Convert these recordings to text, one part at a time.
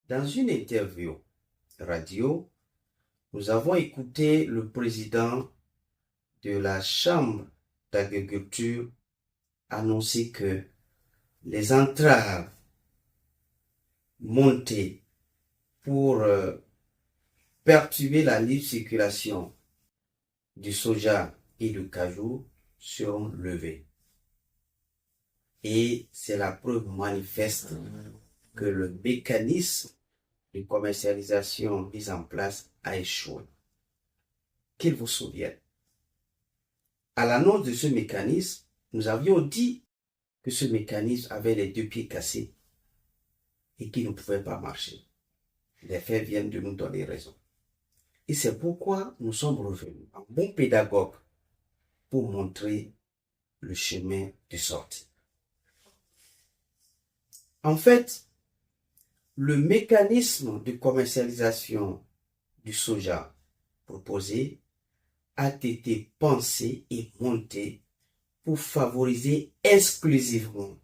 Dans une interview radio, nous avons écouté le président de la Chambre d'agriculture annoncer que les entraves montées pour perturber la libre circulation du soja et du cajou seront levées. Et c'est la preuve manifeste que le mécanisme de commercialisation mis en place a échoué. Qu'il vous souvienne. À l'annonce de ce mécanisme, nous avions dit que ce mécanisme avait les deux pieds cassés et qu'il ne pouvait pas marcher. Les faits viennent de nous donner raison. Et c'est pourquoi nous sommes revenus en bon pédagogue pour montrer le chemin de sortie. En fait, le mécanisme de commercialisation du soja proposé a été pensé et monté pour favoriser exclusivement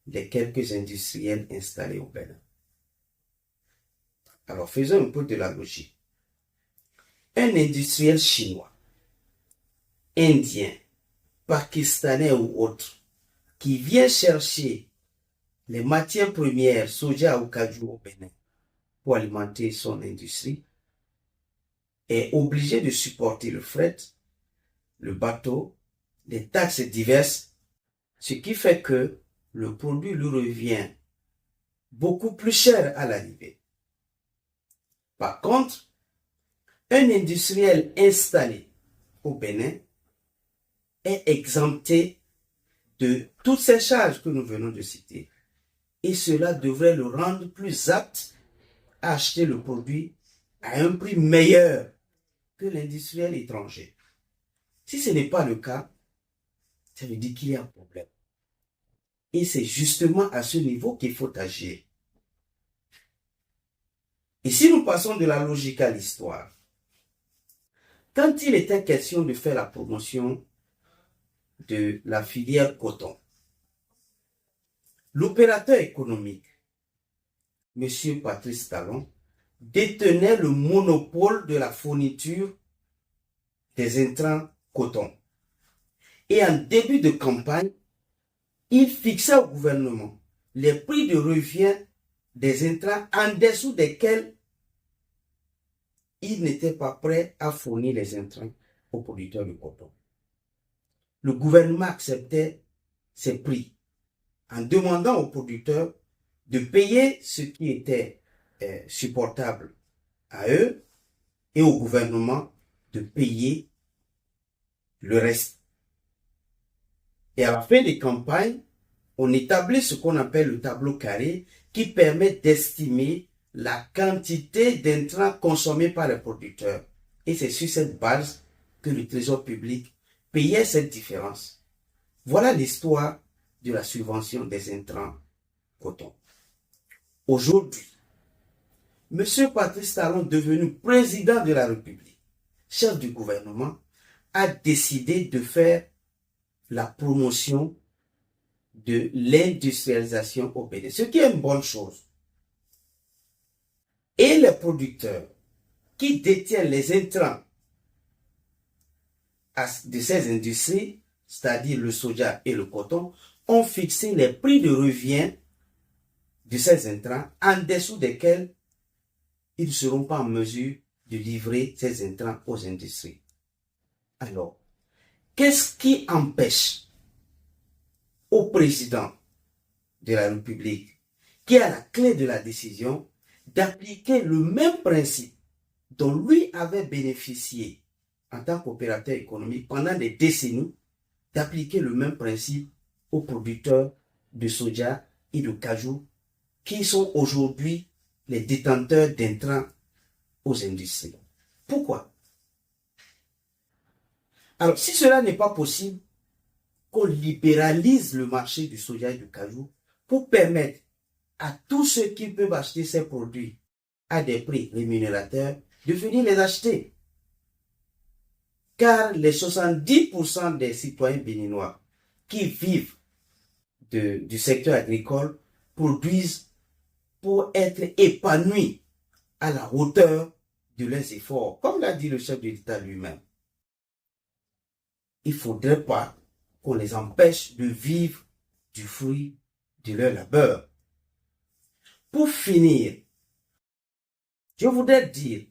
les quelques industriels installés au Bénin. Alors faisons un peu de la logique. Un industriel chinois, indien, pakistanais ou autre, qui vient chercher les matières premières, soja ou cajou au Bénin, pour alimenter son industrie, est obligé de supporter le fret, le bateau, les taxes diverses, ce qui fait que le produit lui revient beaucoup plus cher à l'arrivée. Par contre, un industriel installé au Bénin est exempté de toutes ces charges que nous venons de citer. Et cela devrait le rendre plus apte à acheter le produit à un prix meilleur que l'industriel étranger. Si ce n'est pas le cas, ça veut dire qu'il y a un problème. Et c'est justement à ce niveau qu'il faut agir. Et si nous passons de la logique à l'histoire, quand il était question de faire la promotion de la filière coton, l'opérateur économique, M. Patrice Talon, détenait le monopole de la fourniture des intrants coton. Et en début de campagne, il fixait au gouvernement les prix de revient des intrants en dessous desquels il n'était pas prêt à fournir les intrants aux producteurs de coton. Le gouvernement acceptait ces prix en demandant aux producteurs de payer ce qui était supportable à eux et au gouvernement de payer le reste. Et à la fin des campagnes, on établit ce qu'on appelle le tableau carré qui permet d'estimer la quantité d'intrants consommés par les producteurs. Et c'est sur cette base que le Trésor public payait cette différence. Voilà l'histoire de la subvention des intrants coton. Aujourd'hui, M. Patrice Talon, devenu président de la République, chef du gouvernement, a décidé de faire la promotion de l'industrialisation au Bénin, ce qui est une bonne chose. Et les producteurs qui détiennent les intrants de ces industries, c'est-à-dire le soja et le coton, ont fixé les prix de revient de ces intrants en dessous desquels ils ne seront pas en mesure de livrer ces intrants aux industries. Alors, qu'est-ce qui empêche au président de la République, qui a la clé de la décision, d'appliquer le même principe dont lui avait bénéficié en tant qu'opérateur économique pendant des décennies, d'appliquer le même principe aux producteurs de soja et de cajou qui sont aujourd'hui les détenteurs d'intrants aux industries. Pourquoi? Alors, si cela n'est pas possible, qu'on libéralise le marché du soja et du cajou pour permettre à tous ceux qui peuvent acheter ces produits à des prix rémunérateurs de venir les acheter. Car les 70% des citoyens béninois qui vivent du secteur agricole produisent pour être épanouis à la hauteur de leurs efforts, comme l'a dit le chef de l'État lui-même. Il ne faudrait pas qu'on les empêche de vivre du fruit de leur labeur. Pour finir, je voudrais dire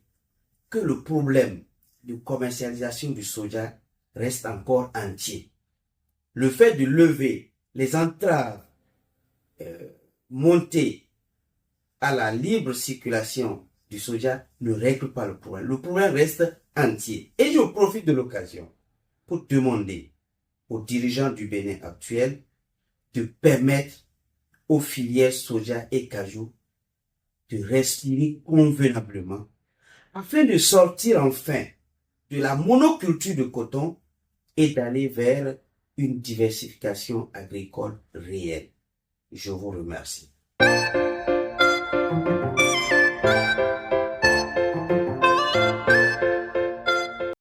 que le problème de commercialisation du soja reste encore entier. Le fait de lever les entraves montées à la libre circulation du soja ne règle pas le problème. Le problème reste entier. Et je profite de l'occasion pour demander aux dirigeants du Bénin actuel de permettre aux filières soja et cajou de respirer convenablement afin de sortir enfin de la monoculture de coton et d'aller vers une diversification agricole réelle. Je vous remercie.